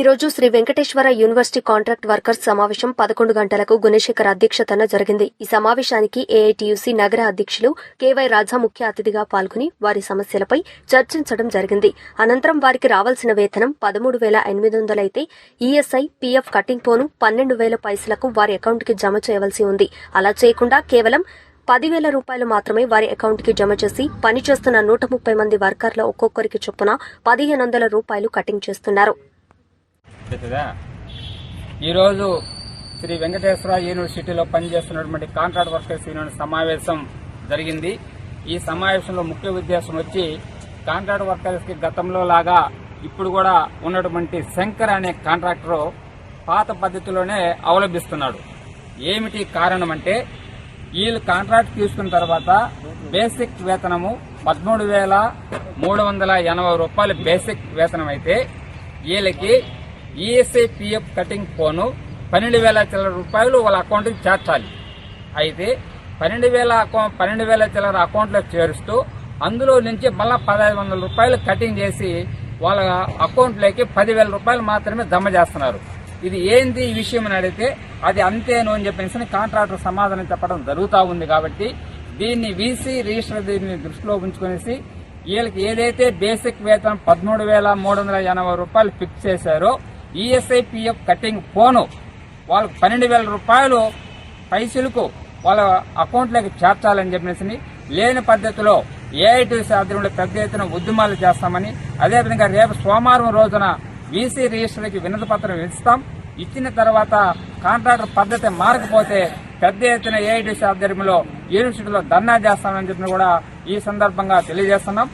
రోజు Shri Venkateswara university contract workers సమావేశం 11 గంటలకు గుణశేఖర్ అధ్యక్షతన జరిగింది. ఈ సమావేశానికి ఏఐటీయూసీ నగర అధ్యక్షులు కేవై రాజా ముఖ్య అతిథిగా పాల్గొని వారి సమస్యలపై చర్చించడం జరిగింది. అనంతరం వారికి రావాల్సిన వేతనం 13,800 అయితే ఈఎస్ఐ, పీఎఫ్ కటింగ్ పోను 12,000 పైసలకు వారి అకౌంట్కి జమ చేయవలసి ఉంది. అలా చేయకుండా కేవలం 10,000 రూపాయలు మాత్రమే వారి అకౌంట్కి జమ చేసి పనిచేస్తున్న 130 మంది వర్కర్ల ఒక్కొక్కరికి చొప్పున 1,500 రూపాయలు కటింగ్ చేస్తున్నారు. ఈరోజు శ్రీ వెంకటేశ్వర యూనివర్సిటీలో పనిచేస్తున్నటువంటి కాంట్రాక్ట్ వర్కర్స్ యూనియన్ సమావేశం జరిగింది. ఈ సమావేశంలో ముఖ్య ఉద్దేశం వచ్చి కాంట్రాక్ట్ వర్కర్స్ కి గతంలో లాగా ఇప్పుడు కూడా ఉన్నటువంటి శంకర్ అనే కాంట్రాక్టర్ పాత పద్ధతిలోనే అవలంబిస్తున్నాడు. ఏమిటి కారణం అంటే వీళ్ళు కాంట్రాక్ట్ తీసుకున్న తర్వాత బేసిక్ వేతనము 13,380 రూపాయలు బేసిక్ వేతనం అయితే వీళ్ళకి ఈఎస్ఐ, పీఎఫ్ కటింగ్ పోను 12,000 రూపాయలు వాళ్ళ అకౌంట్కి చేర్చాలి. అయితే 12,000 చిల్లర అకౌంట్లో చేరుస్తూ అందులో నుంచి మళ్ళా 1,500 రూపాయలు కటింగ్ చేసి వాళ్ళ అకౌంట్లోకి 10,000 రూపాయలు మాత్రమే జమ చేస్తున్నారు. ఇది ఏంది ఈ విషయం అని అడిగితే అది అంతేను అని చెప్పేసి కాంట్రాక్టర్ సమాధానం చెప్పడం జరుగుతూ ఉంది. కాబట్టి దీన్ని వీసీ రిజిస్టర్ దీన్ని దృష్టిలో ఉంచుకునేసి వీళ్ళకి ఏదైతే బేసిక్ వేతనం 13,380 రూపాయలు ఫిక్స్ చేశారో ఈఎస్ఐ, పీఎఫ్ కటింగ్ పోను వాళ్ళకు 12,000 రూపాయలు పైసలకు వాళ్ళ అకౌంట్లోకి చేర్చాలని చెప్పేసి లేని పద్ధతిలో ఏఐటీసీ ఆధ్వర్యంలో పెద్ద ఎత్తున ఉద్యమాలు చేస్తామని, అదేవిధంగా రేపు సోమవారం రోజున వీసీ రిజిస్టర్కి వినతి పత్రం ఇస్తాం. ఇచ్చిన తర్వాత కాంట్రాక్టర్ పద్ధతి మారకపోతే పెద్ద ఎత్తున ఏఐటీసీ ఆధ్వర్యంలో యూనివర్సిటీలో ధర్నా చేస్తామని చెప్పి కూడా ఈ సందర్భంగా తెలియజేస్తున్నాం.